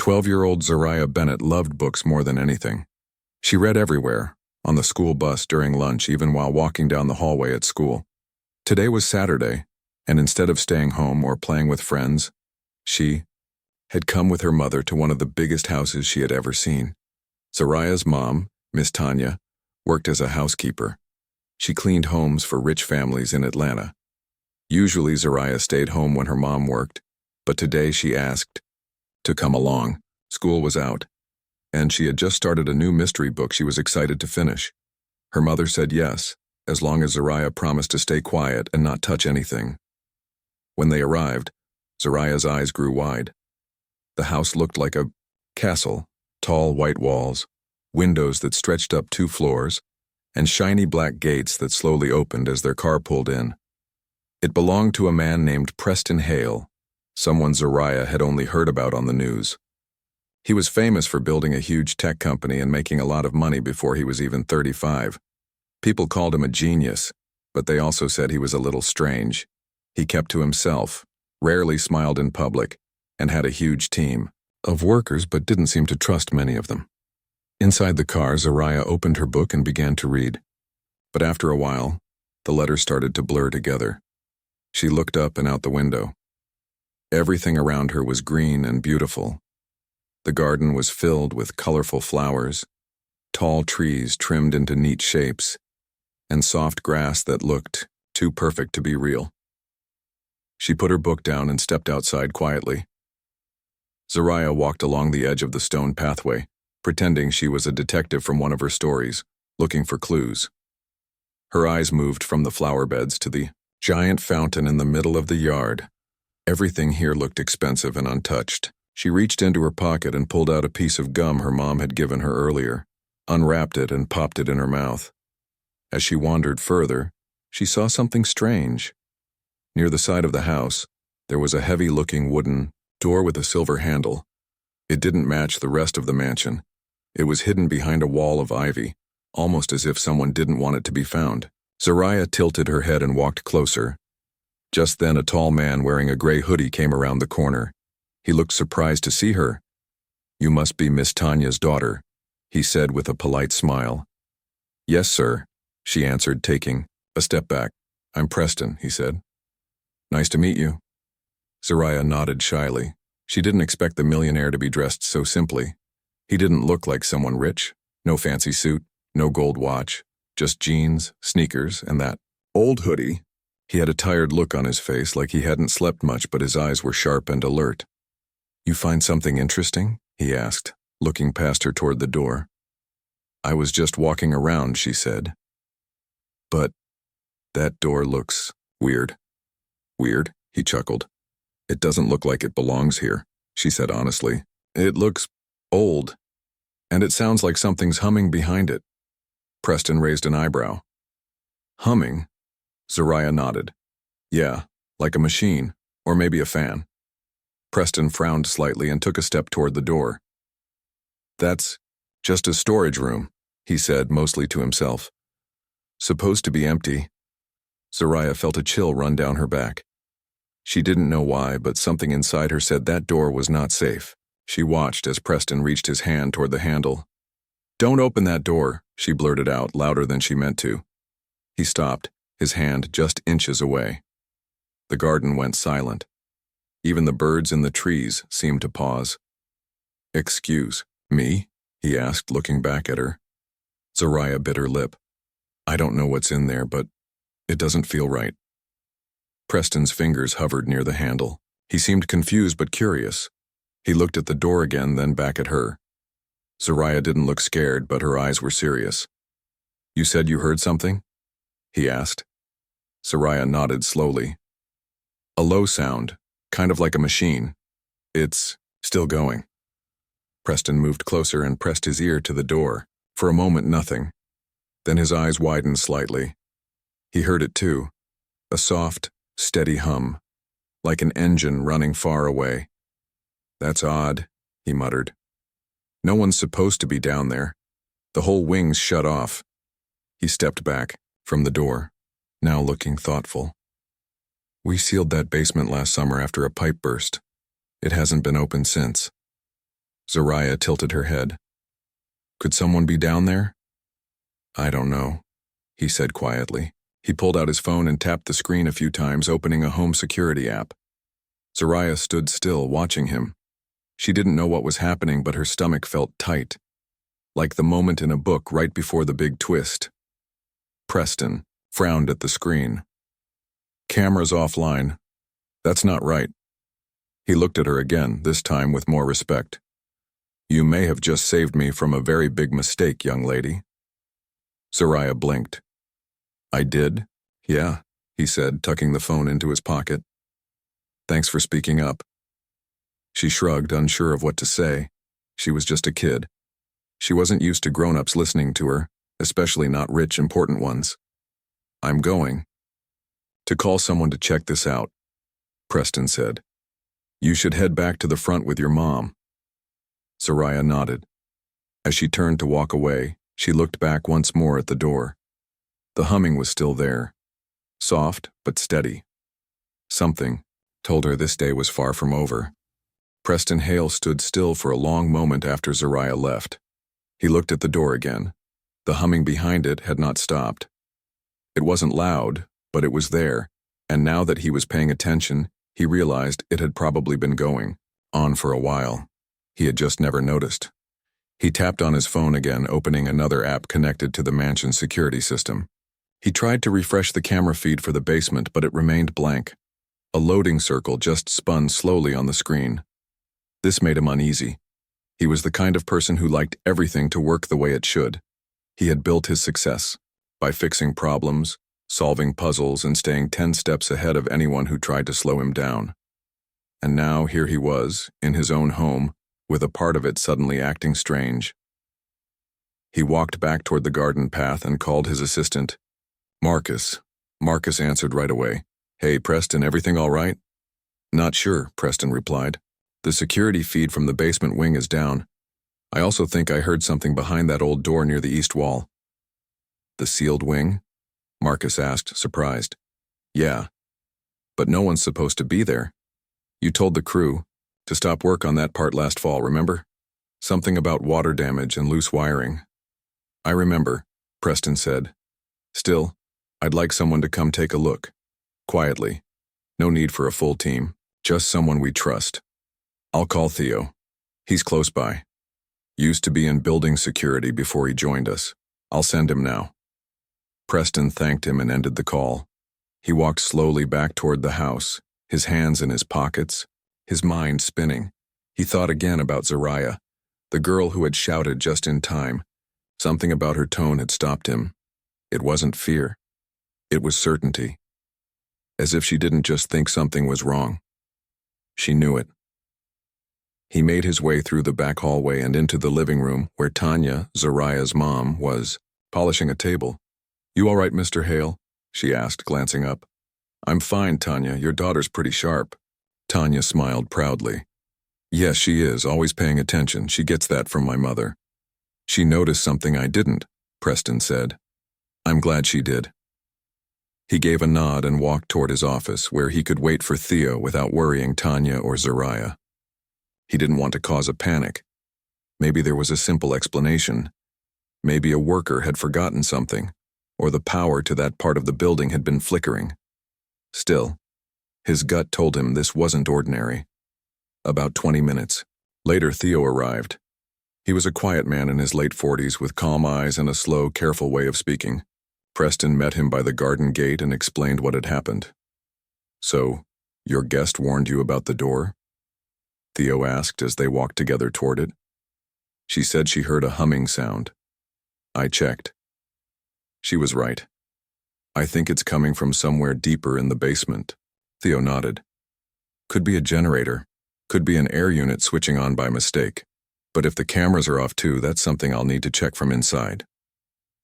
12-year-old Zariah Bennett loved books more than anything. She read everywhere, on the school bus, during lunch, even while walking down the hallway at school. Today was Saturday, and instead of staying home or playing with friends, she had come with her mother to one of the biggest houses she had ever seen. Zariah's mom, Miss Tanya, worked as a housekeeper. She cleaned homes for rich families in Atlanta. Usually Zariah stayed home when her mom worked, but today she asked to come along. School was out, and she had just started a new mystery book she was excited to finish. Her mother said yes, as long as Zariah promised to stay quiet and not touch anything. When they arrived, Zariah's eyes grew wide. The house looked like a castle, tall white walls, windows that stretched up 2 floors, and shiny black gates that slowly opened as their car pulled in. It belonged to a man named Preston Hale, someone Zariah had only heard about on the news. He was famous for building a huge tech company and making a lot of money before he was even 35. People called him a genius, but they also said he was a little strange. He kept to himself, rarely smiled in public, and had a huge team of workers but didn't seem to trust many of them. Inside the car, Zariah opened her book and began to read. But after a while, the letters started to blur together. She looked up and out the window. Everything around her was green and beautiful. The garden was filled with colorful flowers, tall trees trimmed into neat shapes, and soft grass that looked too perfect to be real. She put her book down and stepped outside quietly. Zariah walked along the edge of the stone pathway, pretending she was a detective from one of her stories, looking for clues. Her eyes moved from the flower beds to the giant fountain in the middle of the yard. Everything here looked expensive and untouched. She reached into her pocket and pulled out a piece of gum her mom had given her earlier, unwrapped it and popped it in her mouth. As she wandered further, she saw something strange. Near the side of the house, there was a heavy-looking wooden door with a silver handle. It didn't match the rest of the mansion. It was hidden behind a wall of ivy, almost as if someone didn't want it to be found. Zariah tilted her head and walked closer. Just then, a tall man wearing a gray hoodie came around the corner. He looked surprised to see her. "You must be Miss Tanya's daughter," he said with a polite smile. "Yes, sir," she answered, taking a step back. "I'm Preston," he said. "Nice to meet you." Zariah nodded shyly. She didn't expect the millionaire to be dressed so simply. He didn't look like someone rich. No fancy suit, no gold watch, just jeans, sneakers, and that old hoodie. He had a tired look on his face, like he hadn't slept much, but his eyes were sharp and alert. "You find something interesting?" he asked, looking past her toward the door. "I was just walking around," she said. "But that door looks weird." "Weird?" he chuckled. "It doesn't look like it belongs here," she said honestly. "It looks old, and it sounds like something's humming behind it." Preston raised an eyebrow. "Humming?" Zariah nodded. "Yeah, like a machine, or maybe a fan." Preston frowned slightly and took a step toward the door. "That's just a storage room," he said, mostly to himself. "Supposed to be empty." Zariah felt a chill run down her back. She didn't know why, but something inside her said that door was not safe. She watched as Preston reached his hand toward the handle. "Don't open that door," she blurted out, louder than she meant to. He stopped, his hand just inches away. The garden went silent. Even the birds in the trees seemed to pause. "Excuse me?" he asked, looking back at her. Zariah bit her lip. "I don't know what's in there, but it doesn't feel right." Preston's fingers hovered near the handle. He seemed confused but curious. He looked at the door again, then back at her. Zariah didn't look scared, but her eyes were serious. "You said you heard something?" he asked. Zariah nodded slowly. "A low sound, kind of like a machine. It's still going." Preston moved closer and pressed his ear to the door. For a moment, nothing. Then his eyes widened slightly. He heard it too. A soft, steady hum, like an engine running far away. "That's odd," he muttered. "No one's supposed to be down there. The whole wing's shut off." He stepped back from the door, now looking thoughtful. "We sealed that basement last summer after a pipe burst. It hasn't been opened since." Zariah tilted her head. Could someone be down there? I don't know, he said quietly. He pulled out his phone and tapped the screen a few times, opening a home security app. Zariah stood still, watching him. She didn't know what was happening, but her stomach felt tight, like the moment in a book right before the big twist. Preston frowned at the screen. Camera's offline. That's not right. He looked at her again, this time with more respect. You may have just saved me from a very big mistake, young lady. Zariah blinked. I did? Yeah, he said, tucking the phone into his pocket. Thanks for speaking up. She shrugged, unsure of what to say. She was just a kid. She wasn't used to grown-ups listening to her, especially not rich, important ones. I'm going to call someone to check this out, Preston said. You should head back to the front with your mom. Zariah nodded. As she turned to walk away, she looked back once more at the door. The humming was still there, soft but steady. Something told her this day was far from over. Preston Hale stood still for a long moment after Zariah left. He looked at the door again. The humming behind it had not stopped. It wasn't loud, but it was there, and now that he was paying attention, he realized it had probably been going on for a while. He had just never noticed. He tapped on his phone again, opening another app connected to the mansion's security system. He tried to refresh the camera feed for the basement, but it remained blank. A loading circle just spun slowly on the screen. This made him uneasy. He was the kind of person who liked everything to work the way it should. He had built his success by fixing problems, solving puzzles, and staying 10 steps ahead of anyone who tried to slow him down. And now here he was, in his own home, with a part of it suddenly acting strange. He walked back toward the garden path and called his assistant. Marcus. Marcus answered right away. Hey, Preston, everything all right? Not sure, Preston replied. The security feed from the basement wing is down. I also think I heard something behind that old door near the east wall. The sealed wing? Marcus asked, surprised. Yeah, but no one's supposed to be there. You told the crew to stop work on that part last fall, remember? Something about water damage and loose wiring. I remember, Preston said. Still, I'd like someone to come take a look. Quietly. No need for a full team, just someone we trust. I'll call Theo. He's close by. Used to be in building security before he joined us. I'll send him now. Preston thanked him and ended the call. He walked slowly back toward the house, his hands in his pockets, his mind spinning. He thought again about Zariah, the girl who had shouted just in time. Something about her tone had stopped him. It wasn't fear. It was certainty. As if she didn't just think something was wrong. She knew it. He made his way through the back hallway and into the living room where Tanya, Zariah's mom, was polishing a table. You all right, Mr. Hale? She asked, glancing up. I'm fine, Tanya. Your daughter's pretty sharp. Tanya smiled proudly. Yes, she is, always paying attention. She gets that from my mother. She noticed something I didn't, Preston said. I'm glad she did. He gave a nod and walked toward his office, where he could wait for Theo without worrying Tanya or Zariah. He didn't want to cause a panic. Maybe there was a simple explanation. Maybe a worker had forgotten something, or the power to that part of the building had been flickering. Still, his gut told him this wasn't ordinary. About 20 minutes later, Theo arrived. He was a quiet man in his late 40s with calm eyes and a slow, careful way of speaking. Preston met him by the garden gate and explained what had happened. So, your guest warned you about the door? Theo asked as they walked together toward it. She said she heard a humming sound. I checked. She was right. I think it's coming from somewhere deeper in the basement. Theo nodded. Could be a generator. Could be an air unit switching on by mistake. But if the cameras are off too, that's something I'll need to check from inside.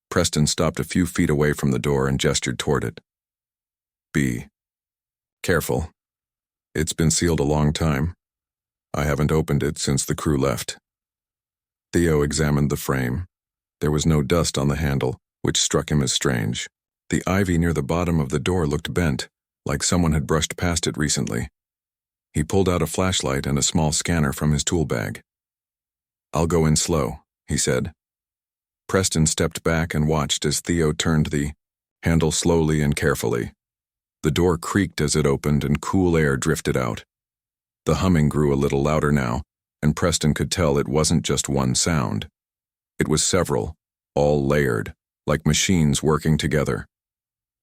Preston stopped a few feet away from the door and gestured toward it. Be careful. It's been sealed a long time. I haven't opened it since the crew left. Theo examined the frame. There was no dust on the handle, which struck him as strange. The ivy near the bottom of the door looked bent, like someone had brushed past it recently. He pulled out a flashlight and a small scanner from his tool bag. "I'll go in slow," he said. Preston stepped back and watched as Theo turned the handle slowly and carefully. The door creaked as it opened and cool air drifted out. The humming grew a little louder now, and Preston could tell it wasn't just one sound. It was several, all layered, like machines working together.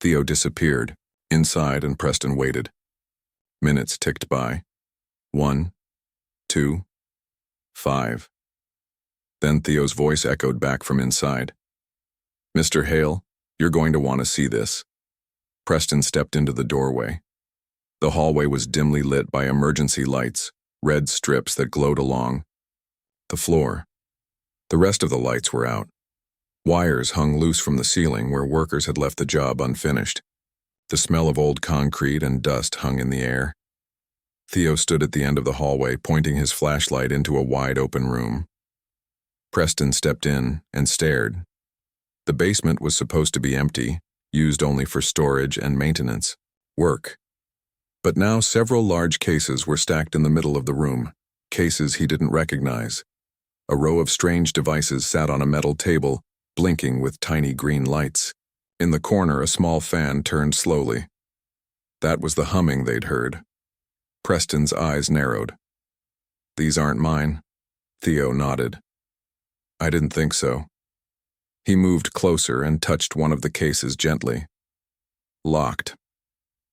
Theo disappeared, inside, and Preston waited. Minutes ticked by. 1, 2, 5. Then Theo's voice echoed back from inside. "Mr. Hale, you're going to want to see this." Preston stepped into the doorway. The hallway was dimly lit by emergency lights, red strips that glowed along the floor. The rest of the lights were out. Wires hung loose from the ceiling where workers had left the job unfinished. The smell of old concrete and dust hung in the air. Theo stood at the end of the hallway, pointing his flashlight into a wide-open room. Preston stepped in and stared. The basement was supposed to be empty, used only for storage and maintenance work. But now several large cases were stacked in the middle of the room, cases he didn't recognize. A row of strange devices sat on a metal table, blinking with tiny green lights. In the corner, a small fan turned slowly. That was the humming they'd heard. Preston's eyes narrowed. "These aren't mine." Theo nodded. "I didn't think so." He moved closer and touched one of the cases gently. Locked.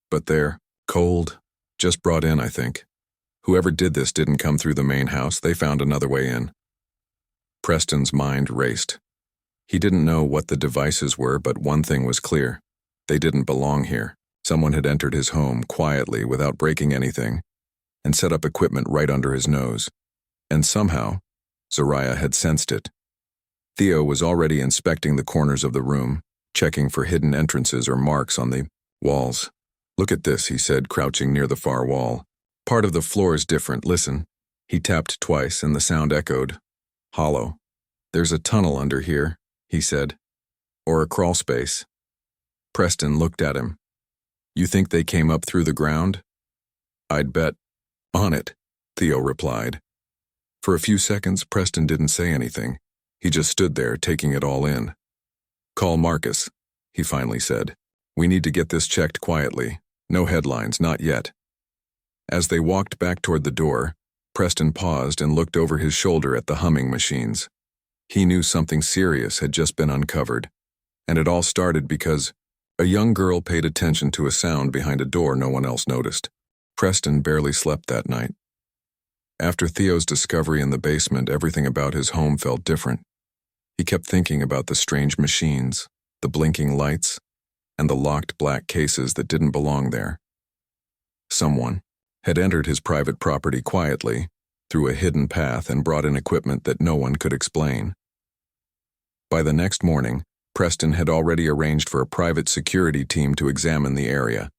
But they're cold. Just brought in, I think. Whoever did this didn't come through the main house. They found another way in. Preston's mind raced. He didn't know what the devices were, but one thing was clear. They didn't belong here. Someone had entered his home quietly without breaking anything and set up equipment right under his nose. And somehow, Zariah had sensed it. Theo was already inspecting the corners of the room, checking for hidden entrances or marks on the walls. "Look at this," he said, crouching near the far wall. "Part of the floor is different. Listen." He tapped twice and the sound echoed. Hollow. "There's a tunnel under here," he said. "Or a crawl space." Preston looked at him. "You think they came up through the ground?" "I'd bet on it," Theo replied. For a few seconds, Preston didn't say anything. He just stood there, taking it all in. "Call Marcus," he finally said. "We need to get this checked quietly. No headlines, not yet." As they walked back toward the door, Preston paused and looked over his shoulder at the humming machines. He knew something serious had just been uncovered, and it all started because a young girl paid attention to a sound behind a door no one else noticed. Preston barely slept that night. After Theo's discovery in the basement, everything about his home felt different. He kept thinking about the strange machines, the blinking lights, and the locked black cases that didn't belong there. Someone had entered his private property quietly, through a hidden path, and brought in equipment that no one could explain. By the next morning, Preston had already arranged for a private security team to examine the area.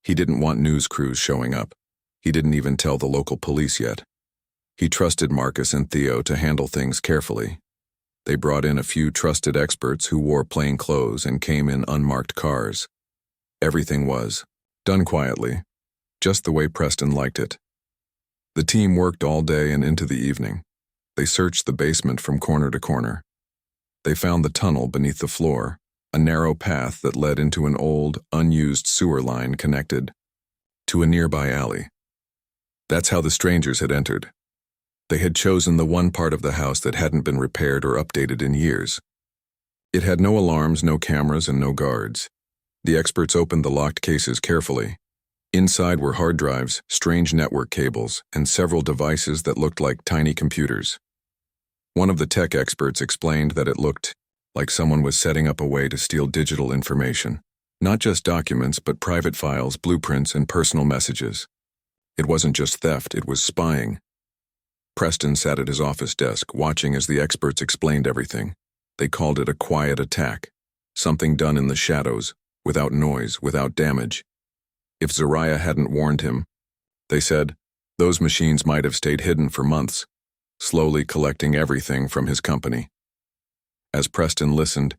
He didn't want news crews showing up. He didn't even tell the local police yet. He trusted Marcus and Theo to handle things carefully. They brought in a few trusted experts who wore plain clothes and came in unmarked cars. Everything was done quietly, just the way Preston liked it. The team worked all day and into the evening. They searched the basement from corner to corner. They found the tunnel beneath the floor, a narrow path that led into an old, unused sewer line connected to a nearby alley. That's how the strangers had entered. They had chosen the one part of the house that hadn't been repaired or updated in years. It had no alarms, no cameras, and no guards. The experts opened the locked cases carefully. Inside were hard drives, strange network cables, and several devices that looked like tiny computers. One of the tech experts explained that it looked like someone was setting up a way to steal digital information. Not just documents, but private files, blueprints, and personal messages. It wasn't just theft, it was spying. Preston sat at his office desk, watching as the experts explained everything. They called it a quiet attack, something done in the shadows, without noise, without damage. If Zariah hadn't warned him, they said, those machines might have stayed hidden for months, slowly collecting everything from his company. As Preston listened,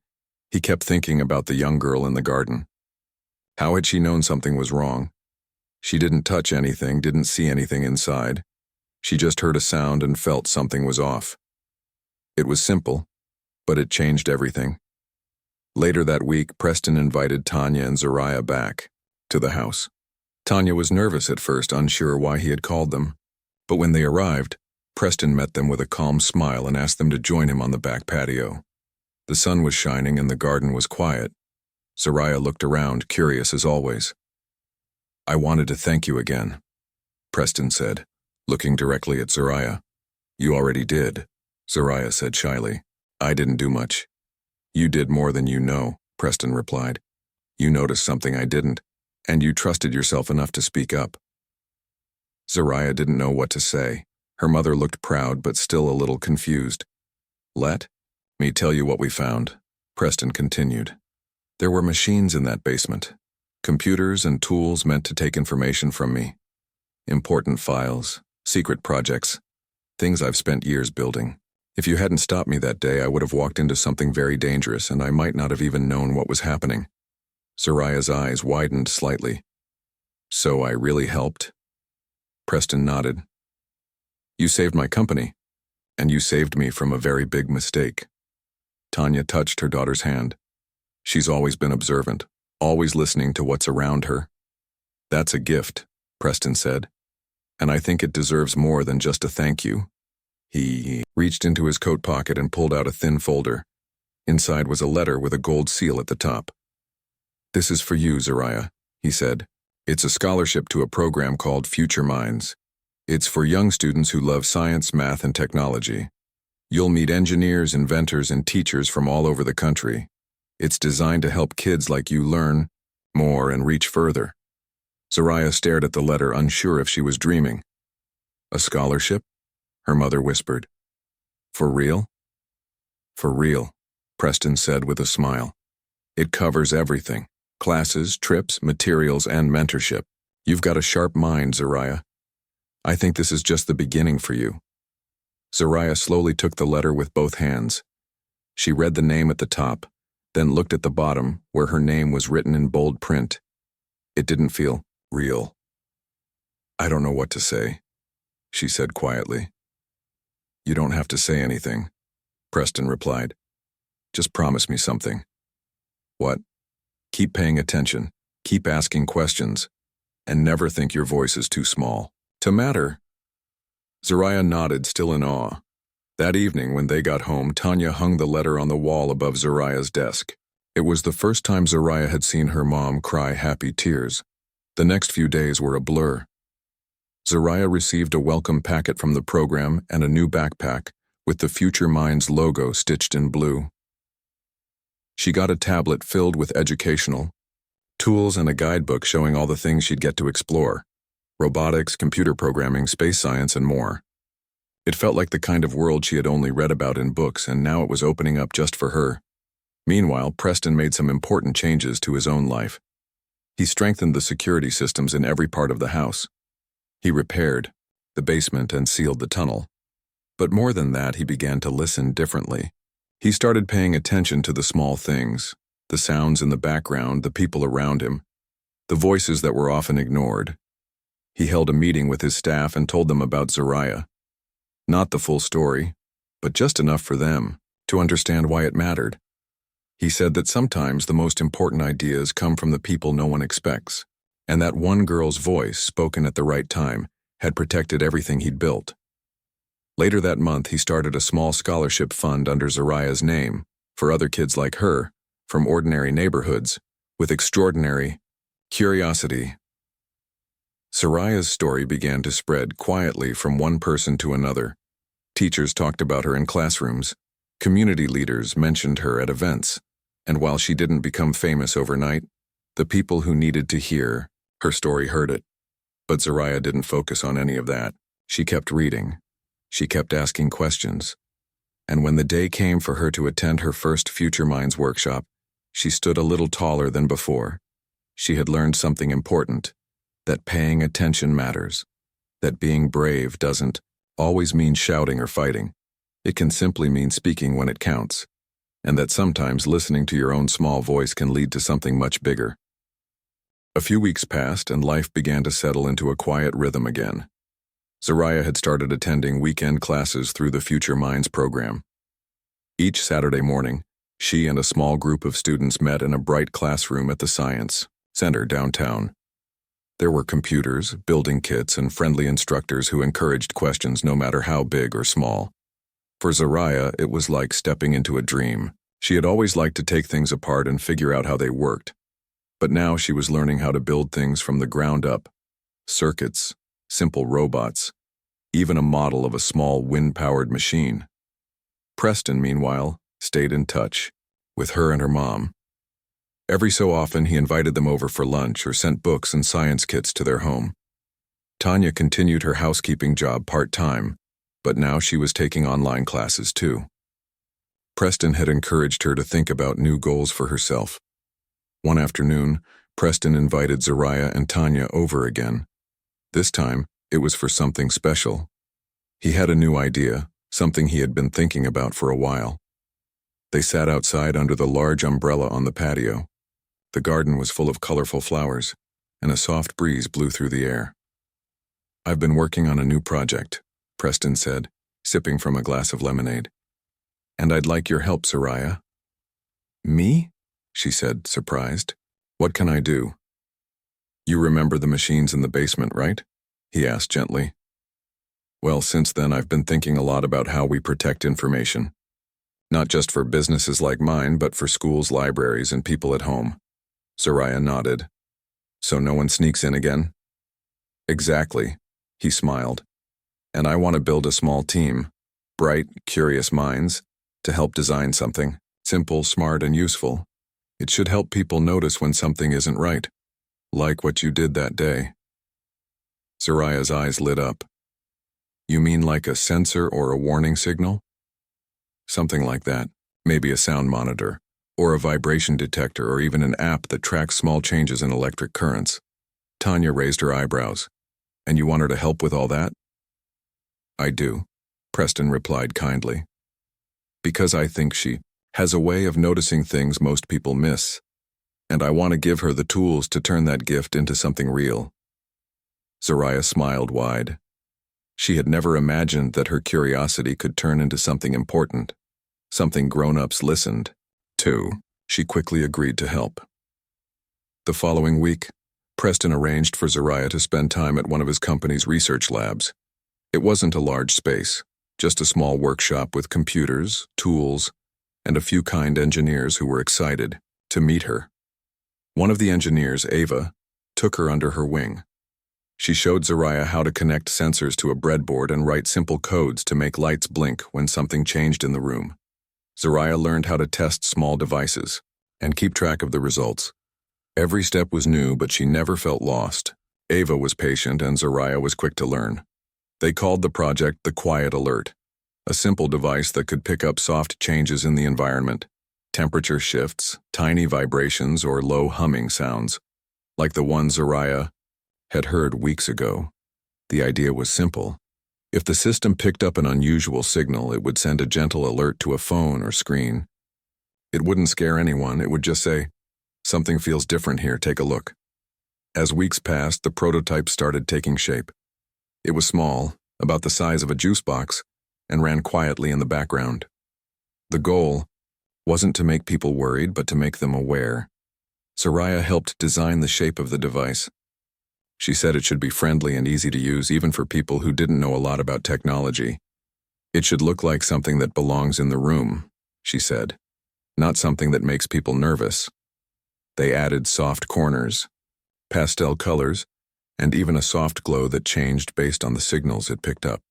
he kept thinking about the young girl in the garden. How had she known something was wrong? She didn't touch anything, didn't see anything inside. She just heard a sound and felt something was off. It was simple, but it changed everything. Later that week, Preston invited Tanya and Zariah back to the house. Tanya was nervous at first, unsure why he had called them. But when they arrived, Preston met them with a calm smile and asked them to join him on the back patio. The sun was shining and the garden was quiet. Zariah looked around, curious as always. "I wanted to thank you again," Preston said, looking directly at Zariah. "You already did," Zariah said shyly. "I didn't do much." "You did more than you know," Preston replied. "You noticed something I didn't, and you trusted yourself enough to speak up." Zariah didn't know what to say. Her mother looked proud but still a little confused. "Let me tell you what we found," Preston continued. "There were machines in that basement. Computers and tools meant to take information from me. Important files, secret projects, things I've spent years building. If you hadn't stopped me that day, I would have walked into something very dangerous and I might not have even known what was happening." Zariah's eyes widened slightly. "So I really helped?" Preston nodded. "You saved my company, and you saved me from a very big mistake." Tanya touched her daughter's hand. "She's always been observant, always listening to what's around her." "That's a gift," Preston said, "and I think it deserves more than just a thank you." He reached into his coat pocket and pulled out a thin folder. Inside was a letter with a gold seal at the top. "This is for you, Zariah," he said. "It's a scholarship to a program called Future Minds. It's for young students who love science, math, and technology. You'll meet engineers, inventors, and teachers from all over the country. It's designed to help kids like you learn more and reach further." Zariah stared at the letter, unsure if she was dreaming. "A scholarship?" her mother whispered. "For real?" "For real," Preston said with a smile. "It covers everything. Classes, trips, materials, and mentorship. You've got a sharp mind, Zariah. I think this is just the beginning for you." Zariah slowly took the letter with both hands. She read the name at the top, then looked at the bottom where her name was written in bold print. It didn't feel real. "I don't know what to say," she said quietly. "You don't have to say anything," Preston replied. "Just promise me something." "What?" "Keep paying attention, keep asking questions, and never think your voice is too small to matter." Zariah nodded, still in awe. That evening, when they got home, Tanya hung the letter on the wall above Zariah's desk. It was the first time Zariah had seen her mom cry happy tears. The next few days were a blur. Zariah received a welcome packet from the program and a new backpack with the Future Minds logo stitched in blue. She got a tablet filled with educational tools and a guidebook showing all the things she'd get to explore: robotics, computer programming, space science, and more. It felt like the kind of world she had only read about in books, and now it was opening up just for her. Meanwhile, Preston made some important changes to his own life. He strengthened the security systems in every part of the house. He repaired the basement and sealed the tunnel. But more than that, he began to listen differently. He started paying attention to the small things, the sounds in the background, the people around him, the voices that were often ignored. He held a meeting with his staff and told them about Zariah. Not the full story, but just enough for them to understand why it mattered. He said that sometimes the most important ideas come from the people no one expects, and that one girl's voice, spoken at the right time, had protected everything he'd built. Later that month, he started a small scholarship fund under Zariah's name for other kids like her, from ordinary neighborhoods, with extraordinary curiosity. Zariah's story began to spread quietly from one person to another. Teachers talked about her in classrooms. Community leaders mentioned her at events. And while she didn't become famous overnight, the people who needed to hear her story heard it. But Zariah didn't focus on any of that. She kept reading. She kept asking questions. And when the day came for her to attend her first Future Minds workshop, she stood a little taller than before. She had learned something important, that paying attention matters, that being brave doesn't always mean shouting or fighting. It can simply mean speaking when it counts, and that sometimes listening to your own small voice can lead to something much bigger. A few weeks passed and life began to settle into a quiet rhythm again. Zariah had started attending weekend classes through the Future Minds program. Each Saturday morning, she and a small group of students met in a bright classroom at the Science Center downtown. There were computers, building kits, and friendly instructors who encouraged questions no matter how big or small. For Zariah, it was like stepping into a dream. She had always liked to take things apart and figure out how they worked. But now she was learning how to build things from the ground up. Circuits, simple robots, even a model of a small wind-powered machine. Preston, meanwhile, stayed in touch with her and her mom. Every so often, he invited them over for lunch or sent books and science kits to their home. Tanya continued her housekeeping job part-time, but now she was taking online classes too. Preston had encouraged her to think about new goals for herself. One afternoon, Preston invited Zariah and Tanya over again. This time, it was for something special. He had a new idea, something he had been thinking about for a while. They sat outside under the large umbrella on the patio. The garden was full of colorful flowers, and a soft breeze blew through the air. "I've been working on a new project," Preston said, sipping from a glass of lemonade. "And I'd like your help, Zariah." "Me?" she said, surprised. "What can I do?" "You remember the machines in the basement, right?" he asked gently. "Well, since then I've been thinking a lot about how we protect information. Not just for businesses like mine, but for schools, libraries, and people at home." Zariah nodded. "So no one sneaks in again?" "Exactly," he smiled. "And I want to build a small team, bright, curious minds, to help design something, simple, smart, and useful. It should help people notice when something isn't right, like what you did that day." Zariah's eyes lit up. "You mean like a sensor or a warning signal?" "Something like that. Maybe a sound monitor, or a vibration detector, or even an app that tracks small changes in electric currents." Tanya raised her eyebrows. "And you want her to help with all that?" "I do," Preston replied kindly. "Because I think she has a way of noticing things most people miss, and I want to give her the tools to turn that gift into something real." Zariah smiled wide. She had never imagined that her curiosity could turn into something important, something grown-ups listened to. She quickly agreed to help. The following week, Preston arranged for Zariah to spend time at one of his company's research labs. It wasn't a large space, just a small workshop with computers, tools, and a few kind engineers who were excited to meet her. One of the engineers, Ava, took her under her wing. She showed Zariah how to connect sensors to a breadboard and write simple codes to make lights blink when something changed in the room. Zariah learned how to test small devices and keep track of the results. Every step was new, but she never felt lost. Ava was patient and Zariah was quick to learn. They called the project the Quiet Alert, a simple device that could pick up soft changes in the environment, temperature shifts, tiny vibrations, or low humming sounds, like the one Zariah had heard weeks ago. The idea was simple. If the system picked up an unusual signal, it would send a gentle alert to a phone or screen. It wouldn't scare anyone, it would just say, "Something feels different here, take a look." As weeks passed, the prototype started taking shape. It was small, about the size of a juice box, and ran quietly in the background. The goal wasn't to make people worried, but to make them aware. Zariah helped design the shape of the device. She said it should be friendly and easy to use, even for people who didn't know a lot about technology. "It should look like something that belongs in the room," she said, "not something that makes people nervous." They added soft corners, pastel colors, and even a soft glow that changed based on the signals it picked up.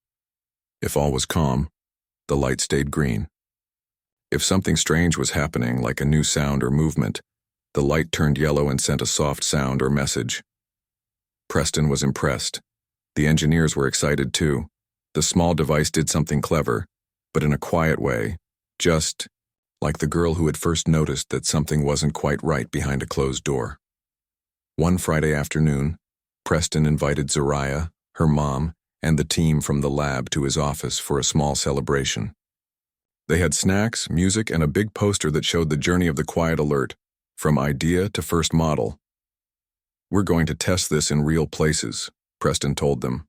If all was calm, the light stayed green. If something strange was happening, like a new sound or movement, the light turned yellow and sent a soft sound or message. Preston was impressed. The engineers were excited too. The small device did something clever, but in a quiet way, just like the girl who had first noticed that something wasn't quite right behind a closed door. One Friday afternoon, Preston invited Zariah, her mom, and the team from the lab to his office for a small celebration. They had snacks, music, and a big poster that showed the journey of the Quiet Alert, from idea to first model. "We're going to test this in real places," Preston told them.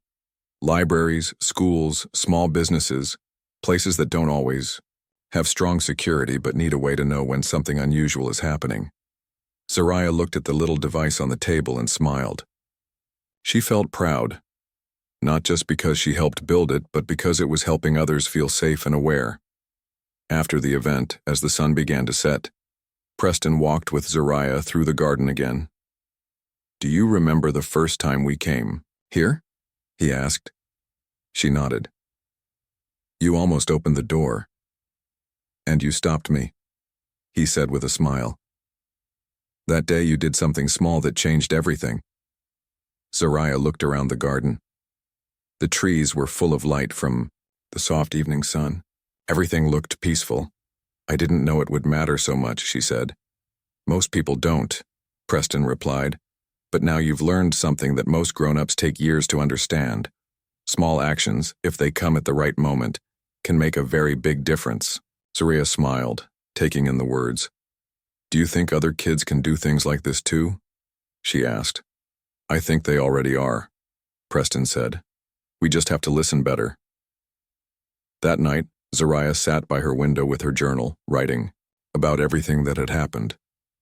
"Libraries, schools, small businesses, places that don't always Have strong security but need a way to know when something unusual is happening. Zariah looked at the little device on the table and smiled. She felt proud, not just because she helped build it, but because it was helping others feel safe and aware. After the event, as the sun began to set, Preston walked with Zariah through the garden again. "Do you remember the first time we came here?" he asked. She nodded. "You almost opened the door. And you stopped me," he said with a smile. "That day you did something small that changed everything." Zariah looked around the garden. The trees were full of light from the soft evening sun. Everything looked peaceful. "I didn't know it would matter so much," she said. "Most people don't," Preston replied. "But now you've learned something that most grown-ups take years to understand. Small actions, if they come at the right moment, can make a very big difference." Zariah smiled, taking in the words. "Do you think other kids can do things like this too?" she asked. "I think they already are," Preston said. "We just have to listen better." That night, Zariah sat by her window with her journal, writing about everything that had happened.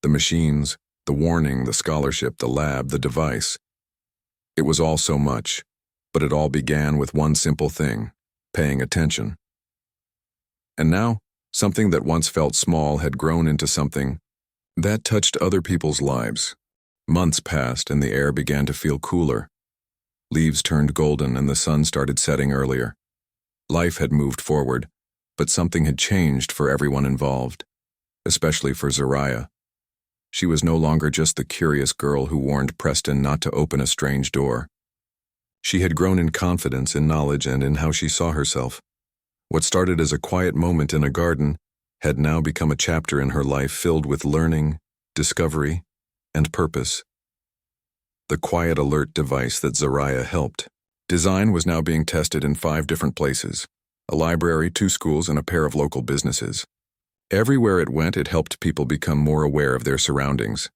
The machines, the warning, the scholarship, the lab, the device. It was all so much, but it all began with one simple thing: paying attention. And now, something that once felt small had grown into something that touched other people's lives. Months passed and the air began to feel cooler. Leaves turned golden and the sun started setting earlier. Life had moved forward, but something had changed for everyone involved, especially for Zariah. She was no longer just the curious girl who warned Preston not to open a strange door. She had grown in confidence, in knowledge, and in how she saw herself. What started as a quiet moment in a garden had now become a chapter in her life filled with learning, discovery, and purpose. The quiet alert device that Zariah helped design was now being tested in 5 different places: a library, 2 schools, and a pair of local businesses. Everywhere it went, it helped people become more aware of their surroundings.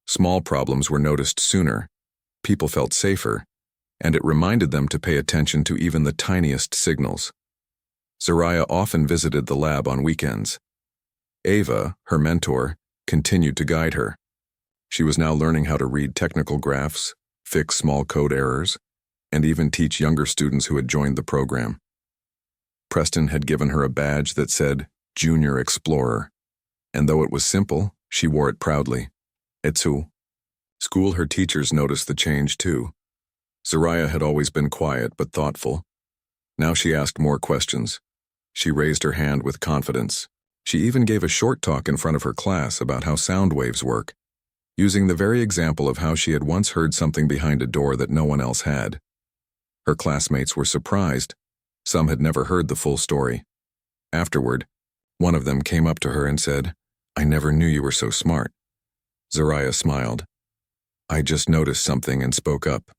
Small problems were noticed sooner, people felt safer, and it reminded them to pay attention to even the tiniest signals. Zariah often visited the lab on weekends. Ava, her mentor, continued to guide her. She was now learning how to read technical graphs, fix small code errors, and even teach younger students who had joined the program. Preston had given her a badge that said Junior Explorer, and though it was simple, she wore it proudly. Etsu. School, her teachers noticed the change too. Zariah had always been quiet but thoughtful. Now she asked more questions. She raised her hand with confidence. She even gave a short talk in front of her class about how sound waves work, using the very example of how she had once heard something behind a door that no one else had. Her classmates were surprised. Some had never heard the full story. Afterward, one of them came up to her and said, "I never knew you were so smart." Zariah smiled. "I just noticed something and spoke up."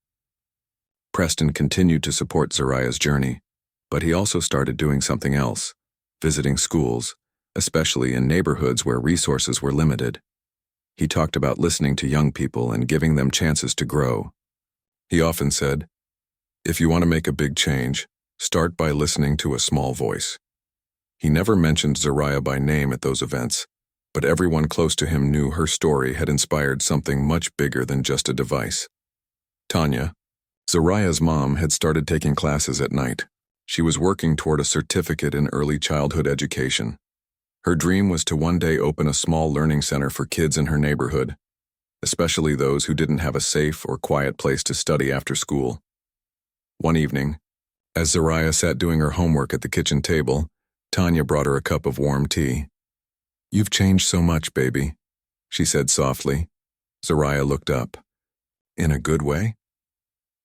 Preston continued to support Zariah's journey, but he also started doing something else, visiting schools, especially in neighborhoods where resources were limited. He talked about listening to young people and giving them chances to grow. He often said, "If you want to make a big change, start by listening to a small voice." He never mentioned Zariah by name at those events, but everyone close to him knew her story had inspired something much bigger than just a device. Tanya, Zariah's mom, had started taking classes at night. She was working toward a certificate in early childhood education. Her dream was to one day open a small learning center for kids in her neighborhood, especially those who didn't have a safe or quiet place to study after school. One evening, as Zariah sat doing her homework at the kitchen table, Tanya brought her a cup of warm tea. "You've changed so much, baby," she said softly. Zariah looked up. "In a good way?"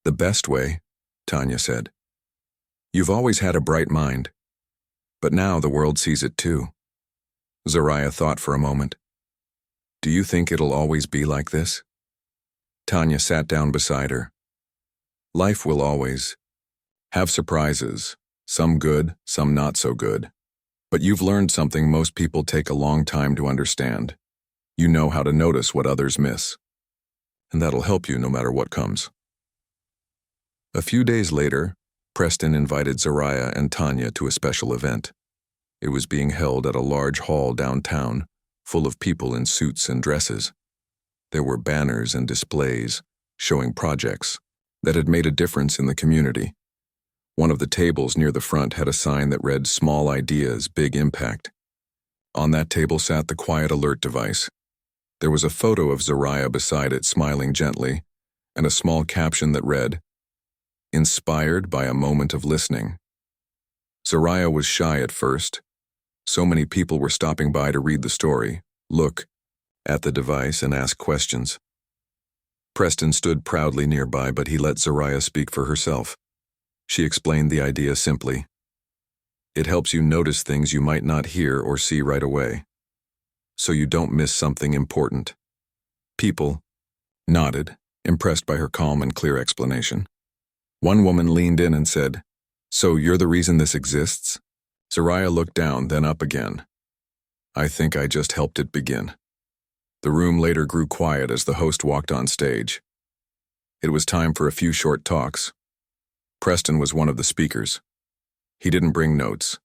"The best way," Tanya said. "You've always had a bright mind, but now the world sees it too." Zariah thought for a moment. "Do you think it'll always be like this?" Tanya sat down beside her. "Life will always have surprises, some good, some not so good. But you've learned something most people take a long time to understand. You know how to notice what others miss. And that'll help you no matter what comes." A few days later, Preston invited Zariah and Tanya to a special event. It was being held at a large hall downtown, full of people in suits and dresses. There were banners and displays showing projects that had made a difference in the community. One of the tables near the front had a sign that read "Small Ideas, Big Impact." On that table sat the quiet alert device. There was a photo of Zariah beside it, smiling gently, and a small caption that read, "Inspired by a moment of listening." Zariah was shy at first. So many people were stopping by to read the story, look at the device, and ask questions. Preston stood proudly nearby, but he let Zariah speak for herself. She explained the idea simply. It helps you notice things you might not hear or see right away, so you don't miss something important. People nodded, impressed by her calm and clear explanation. One woman leaned in and said, "So you're the reason this exists?" Zariah looked down, then up again. "I think I just helped it begin." The room later grew quiet as the host walked on stage. It was time for a few short talks. Preston was one of the speakers. He didn't bring notes.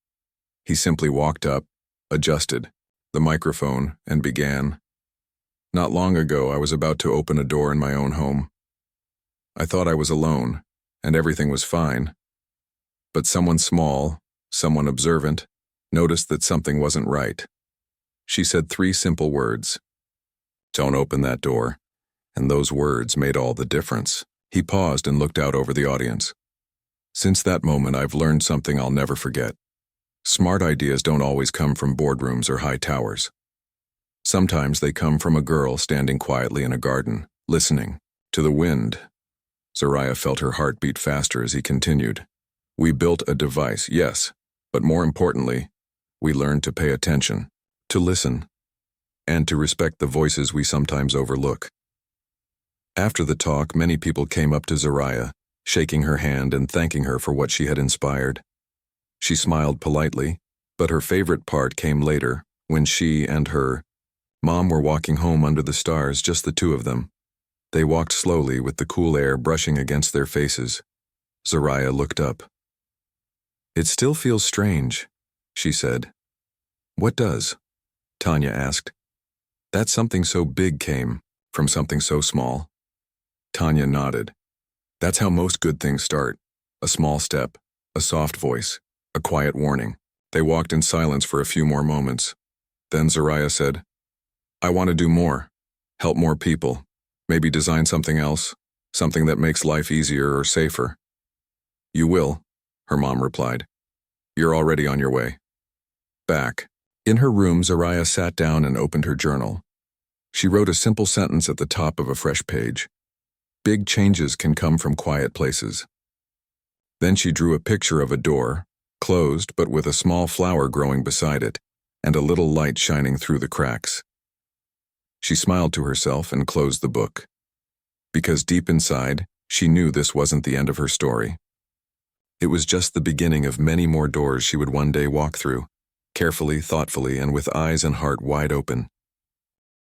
He simply walked up, adjusted the microphone, and began. "Not long ago, I was about to open a door in my own home. I thought I was alone, and everything was fine. But someone small, someone observant, noticed that something wasn't right. She said 3 simple words. Don't open that door. And those words made all the difference." He paused and looked out over the audience. "Since that moment, I've learned something I'll never forget. Smart ideas don't always come from boardrooms or high towers. Sometimes they come from a girl standing quietly in a garden, listening to the wind." Zariah felt her heart beat faster as he continued. "We built a device, yes, but more importantly, we learned to pay attention, to listen, and to respect the voices we sometimes overlook." After the talk, many people came up to Zariah, shaking her hand and thanking her for what she had inspired. She smiled politely, but her favorite part came later, when she and her mom were walking home under the stars, just the two of them. They walked slowly with the cool air brushing against their faces. Zariah looked up. "It still feels strange," she said. "What does?" Tanya asked. "That something so big came from something so small." Tanya nodded. "That's how most good things start. A small step, a soft voice, a quiet warning." They walked in silence for a few more moments. Then Zariah said, "I want to do more, help more people, maybe design something else, something that makes life easier or safer." "You will," her mom replied. "You're already on your way." Back in her room, Zariah sat down and opened her journal. She wrote a simple sentence at the top of a fresh page. Big changes can come from quiet places. Then she drew a picture of a door, closed but with a small flower growing beside it, and a little light shining through the cracks. She smiled to herself and closed the book. Because deep inside, she knew this wasn't the end of her story. It was just the beginning of many more doors she would one day walk through, carefully, thoughtfully, and with eyes and heart wide open.